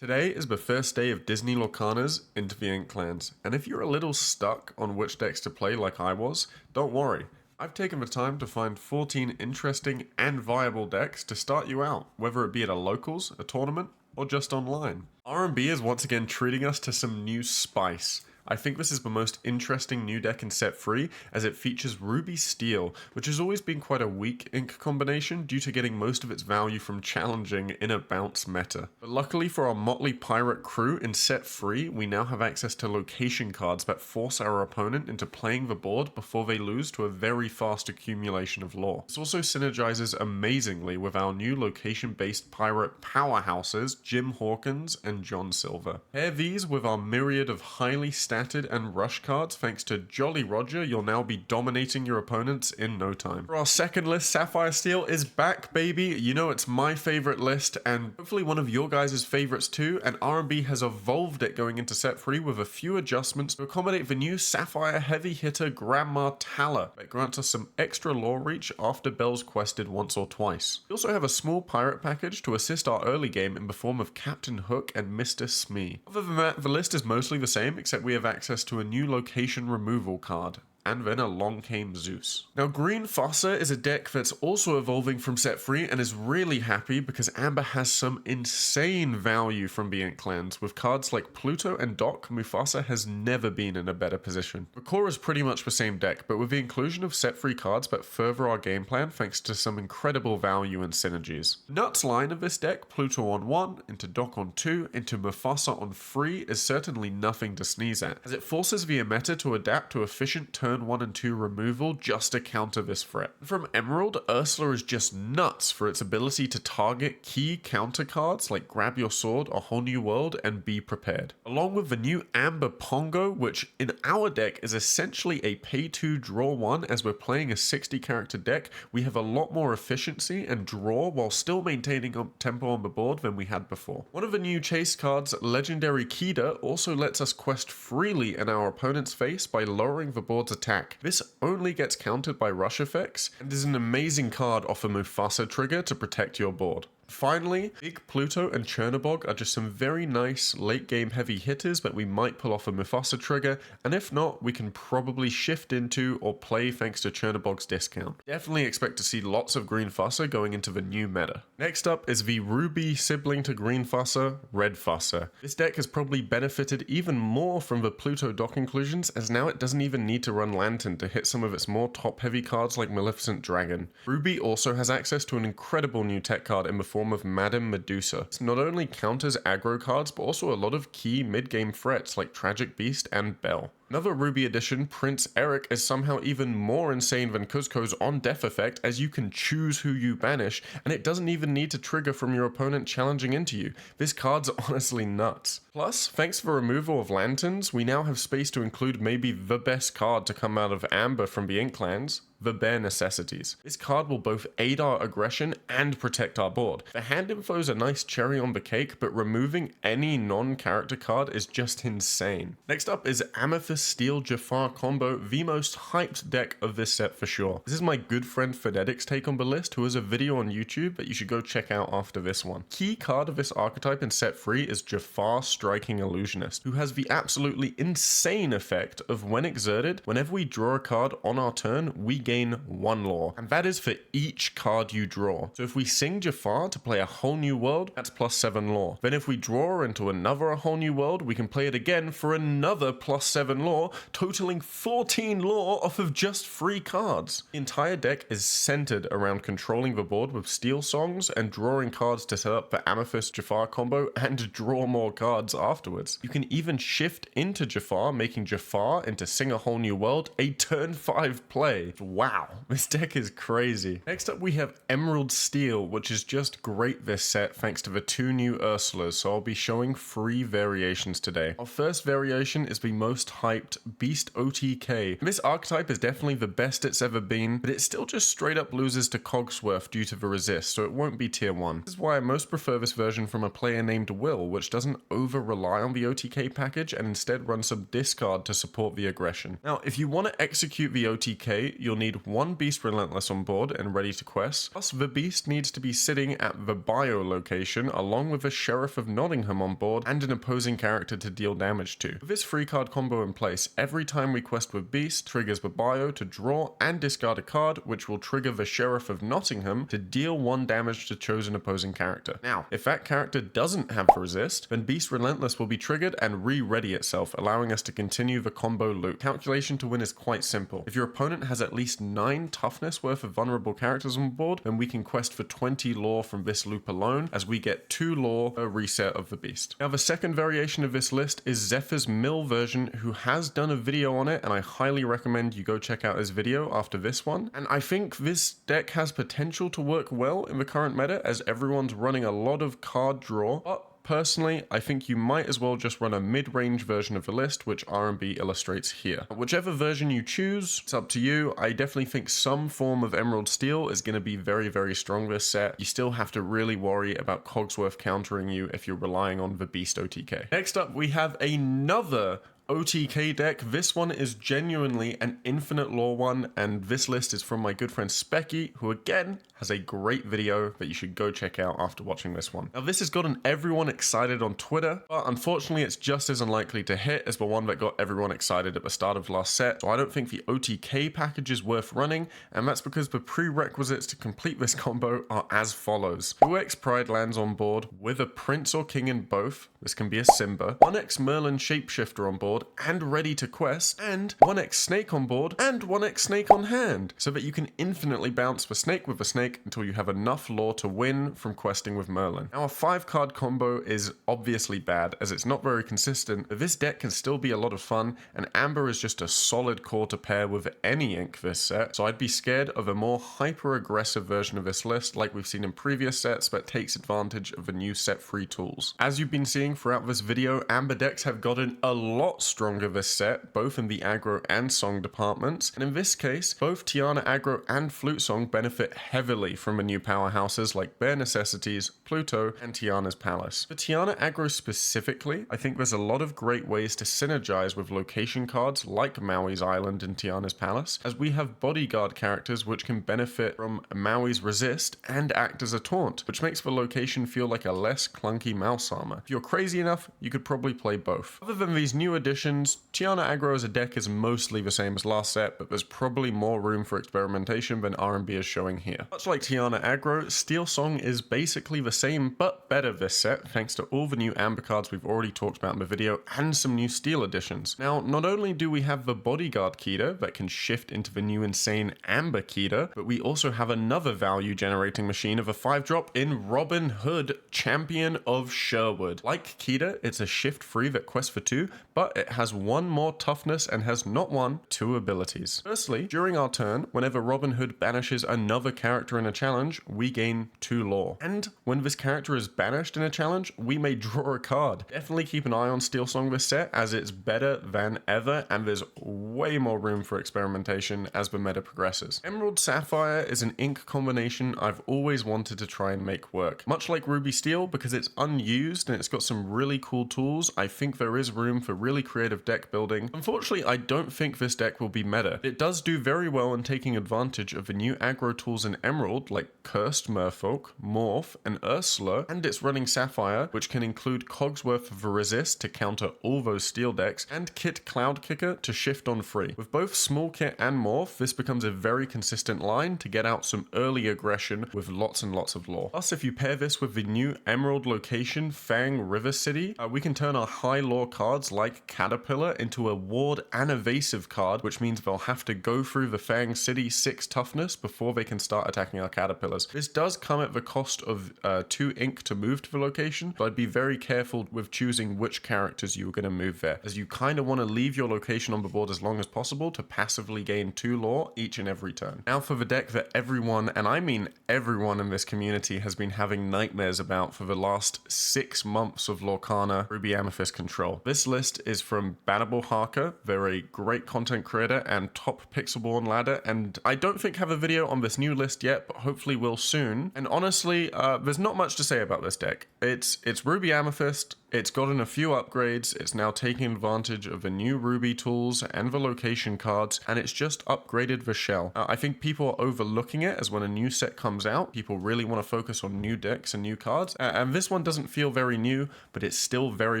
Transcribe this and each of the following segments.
Today is the first day of Disney Lorcana's into the Inklands, and if you're a little stuck on which decks to play like I was, don't worry. I've taken the time to find 14 interesting and viable decks to start you out, whether it be at a locals, a tournament, or just online. R&B is once again treating us to some new spice. I think this is the most interesting new deck in set 3 as it features Ruby Steel, which has always been quite a weak ink combination due to getting most of its value from challenging in a bounce meta. But luckily for our motley pirate crew, in set 3 we now have access to location cards that force our opponent into playing the board before they lose to a very fast accumulation of lore. This also synergizes amazingly with our new location-based pirate powerhouses Jim Hawkins and John Silver. Pair these with our myriad of highly statted and rush cards. Thanks to Jolly Roger, you'll now be dominating your opponents in no time. For our second list, Sapphire Steel is back, baby. You know it's my favorite list and hopefully one of your guys' favorites too, and R&B has evolved it going into set 3 with a few adjustments to accommodate the new Sapphire heavy hitter Grandma Tala that grants us some extra lore reach after Belle's quested once or twice. We also have a small pirate package to assist our early game in the form of Captain Hook and Mr. Smee. Other than that, the list is mostly the same, except we have access to a new location removal card. And then along came Zeus. Now Green Fossa is a deck that's also evolving from set 3 and is really happy because Amber has some insane value from the Inklands. With cards like Pluto and Doc, Mufasa has never been in a better position. The core is pretty much the same deck, but with the inclusion of set 3 cards that further our game plan thanks to some incredible value and synergies. Nuts line of this deck, Pluto on 1, into Doc on 2, into Mufasa on 3 is certainly nothing to sneeze at, as it forces the meta to adapt to efficient turn 1 and 2 removal just to counter this threat. From Emerald, Ursula is just nuts for its ability to target key counter cards like Grab Your Sword, A Whole New World, and Be Prepared. Along with the new Amber Pongo, which in our deck is essentially a pay 2 draw 1, as we're playing a 60 character deck, we have a lot more efficiency and draw while still maintaining tempo on the board than we had before. One of the new chase cards, Legendary Kida, also lets us quest freely in our opponent's face by lowering the board's attack. This only gets countered by rush effects and is an amazing card off a Mufasa trigger to protect your board. Finally, Big Pluto and Chernobog are just some very nice late game heavy hitters that we might pull off a Mufasa trigger, and if not, we can probably shift into or play thanks to Chernobog's discount. Definitely expect to see lots of Green Fossa going into the new meta. Next up is the Ruby sibling to Green Fossa, Red Fossa. This deck has probably benefited even more from the Pluto dock inclusions, as now it doesn't even need to run Lantern to hit some of its more top heavy cards like Maleficent Dragon. Ruby also has access to an incredible new tech card in the form of Madame Medusa. This not only counters aggro cards, but also a lot of key mid-game threats like Tragic Beast and Belle. Another Ruby edition, Prince Eric, is somehow even more insane than Kuzco's on death effect, as you can choose who you banish, and it doesn't even need to trigger from your opponent challenging into you. This card's honestly nuts. Plus, thanks to the removal of lanterns, we now have space to include maybe the best card to come out of Amber from the Inklands, the Bare Necessities. This card will both aid our aggression and protect our board. The hand info is a nice cherry on the cake, but removing any non-character card is just insane. Next up is Amethyst Steel Jafar combo, the most hyped deck of this set for sure. This is my good friend Phonetic's take on the list, who has a video on YouTube that you should go check out after this one. Key card of this archetype in set 3 is Jafar Striking Illusionist, who has the absolutely insane effect of when exerted, whenever we draw a card on our turn, we gain 1 lore, and that is for each card you draw. So if we sing Jafar to play A Whole New World, that's plus 7 lore. Then if we draw into another A Whole New World, we can play it again for another plus 7 lore, totaling 14 lore off of just 3 cards. The entire deck is centered around controlling the board with Steelsongs and drawing cards to set up the Amethyst Jafar combo and draw more cards afterwards. You can even shift into Jafar, making Jafar into Sing A Whole New World a turn 5 play. Wow, this deck is crazy. Next up we have Emerald Steel, which is just great this set thanks to the 2 new Ursulas, so I'll be showing 3 variations today. Our first variation is the most hyped hyped Beast OTK. This archetype is definitely the best it's ever been, but it still just straight up loses to Cogsworth due to the resist, so it won't be tier 1. This is why I most prefer this version from a player named Will, which doesn't over-rely on the OTK package and instead runs some discard to support the aggression. Now, if you want to execute the OTK, you'll need 1 Beast Relentless on board and ready to quest, plus the Beast needs to be sitting at the bio location along with a Sheriff of Nottingham on board and an opposing character to deal damage to. With this 3-card combo in place, every time we quest with Beast triggers the bio to draw and discard a card, which will trigger the Sheriff of Nottingham to deal 1 damage to chosen opposing character. Now, if that character doesn't have resist, then Beast Relentless will be triggered and re-ready itself, allowing us to continue the combo loop. Calculation to win is quite simple. If your opponent has at least 9 toughness worth of vulnerable characters on board, then we can quest for 20 lore from this loop alone, as we get 2 lore per reset of the Beast. Now, the second variation of this list is Zephyr's Mill version, who has done a video on it, and I highly recommend you go check out his video after this one. And I think this deck has potential to work well in the current meta, as everyone's running a lot of card draw, but personally, I think you might as well just run a mid-range version of the list, which R&B illustrates here. Whichever version you choose, it's up to you. I definitely think some form of Emerald Steel is going to be very, very strong this set. You still have to really worry about Cogsworth countering you if you're relying on the Beast OTK. Next up, we have another OTK deck. This one is genuinely an infinite lore one, and this list is from my good friend Specky, who again has a great video that you should go check out after watching this one. Now, this has gotten everyone excited on Twitter, but unfortunately it's just as unlikely to hit as the one that got everyone excited at the start of last set, so I don't think the OTK package is worth running, and that's because the prerequisites to complete this combo are as follows. 2x Pride lands on board with a Prince or King in both, this can be a Simba, 1x Merlin Shapeshifter on board and ready to quest, and 1x Snake on board and 1x Snake on hand, so that you can infinitely bounce the Snake with the Snake until you have enough lore to win from questing with Merlin. Now, a 5-card combo is obviously bad, as it's not very consistent, but this deck can still be a lot of fun, and Amber is just a solid core to pair with any ink this set, so I'd be scared of a more hyper-aggressive version of this list like we've seen in previous sets that takes advantage of the new set-free tools. As you've been seeing throughout this video, Amber decks have gotten a lot stronger this set, both in the aggro and song departments, and in this case, both Tiana aggro and Flute Song benefit heavily from the new powerhouses like Bare Necessities, Pluto, and Tiana's Palace. For Tiana aggro specifically, I think there's a lot of great ways to synergize with location cards like Maui's Island and Tiana's Palace, as we have bodyguard characters which can benefit from Maui's resist and act as a taunt, which makes the location feel like a less clunky mouse armor. If you're crazy enough, you could probably play both. Other than these new additions, Tiana aggro as a deck is mostly the same as last set, but there's probably more room for experimentation than R&B is showing here. Much like Tiana aggro, Steelsong is basically the same but better this set, thanks to all the new Amber cards we've already talked about in the video and some new Steel additions. Now, not only do we have the Bodyguard Keter that can shift into the new insane Amber Keter, but we also have another value generating machine of a 5-drop in Robin Hood, Champion of Sherwood. Like Keter, it's a shift free that quests for 2, but it has 1 more toughness and has not 1, 2 abilities. Firstly, during our turn, whenever Robin Hood banishes another character in a challenge, we gain 2 lore. And when this character is banished in a challenge, we may draw a card. Definitely keep an eye on Steelsong this set, as it's better than ever, and there's way more room for experimentation as the meta progresses. Emerald Sapphire is an ink combination I've always wanted to try and make work. Much like Ruby Steel, because it's unused and it's got some really cool tools, I think there is room for really creative deck building. Unfortunately, I don't think this deck will be meta. It does do very well in taking advantage of the new aggro tools in Emerald, like Cursed Merfolk, Morph, and Ursula, and it's running Sapphire, which can include Cogsworth of Resist to counter all those Steel decks, and Kit Cloud Kicker to shift on free. With both Small Kit and Morph, this becomes a very consistent line to get out some early aggression with lots and lots of lore. Plus, if you pair this with the new Emerald location, Fang River City, we can turn our high lore cards like Caterpillar into a ward and evasive card, which means they'll have to go through the Fang City 6 toughness before they can start attacking our caterpillars. This does come at the cost of 2 ink to move to the location, but I'd be very careful with choosing which characters you were going to move there, as you kind of want to leave your location on the board as long as possible to passively gain 2 lore each and every turn. Now for the deck that everyone, and I mean everyone in this community, has been having nightmares about for the last 6 months of Lorcana Ruby Amethyst control. This list is from Bannable Harker. They're a great content creator and top Pixelborn ladder, and I don't think have a video on this new list yet, but hopefully will soon. And honestly, there's not much to say about this deck. It's Ruby Amethyst. It's gotten a few upgrades, it's now taking advantage of the new Ruby tools and the location cards, and it's just upgraded the shell. I think people are overlooking it, as when a new set comes out, people really want to focus on new decks and new cards, and this one doesn't feel very new, but it's still very,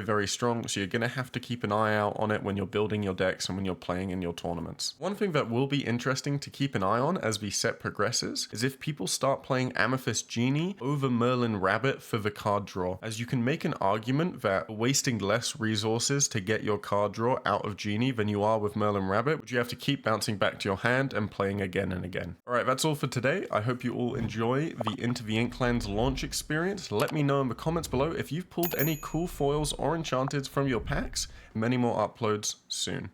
very strong, so you're going to have to keep an eye out on it when you're building your decks and when you're playing in your tournaments. One thing that will be interesting to keep an eye on as the set progresses is if people start playing Amethyst Genie over Merlin Rabbit for the card draw, as you can make an argument that wasting less resources to get your card draw out of Genie than you are with Merlin Rabbit, which you have to keep bouncing back to your hand and playing again and again. Alright, that's all for today. I hope you all enjoy the Into the Inklands launch experience. Let me know in the comments below if you've pulled any cool foils or enchanteds from your packs. Many more uploads soon.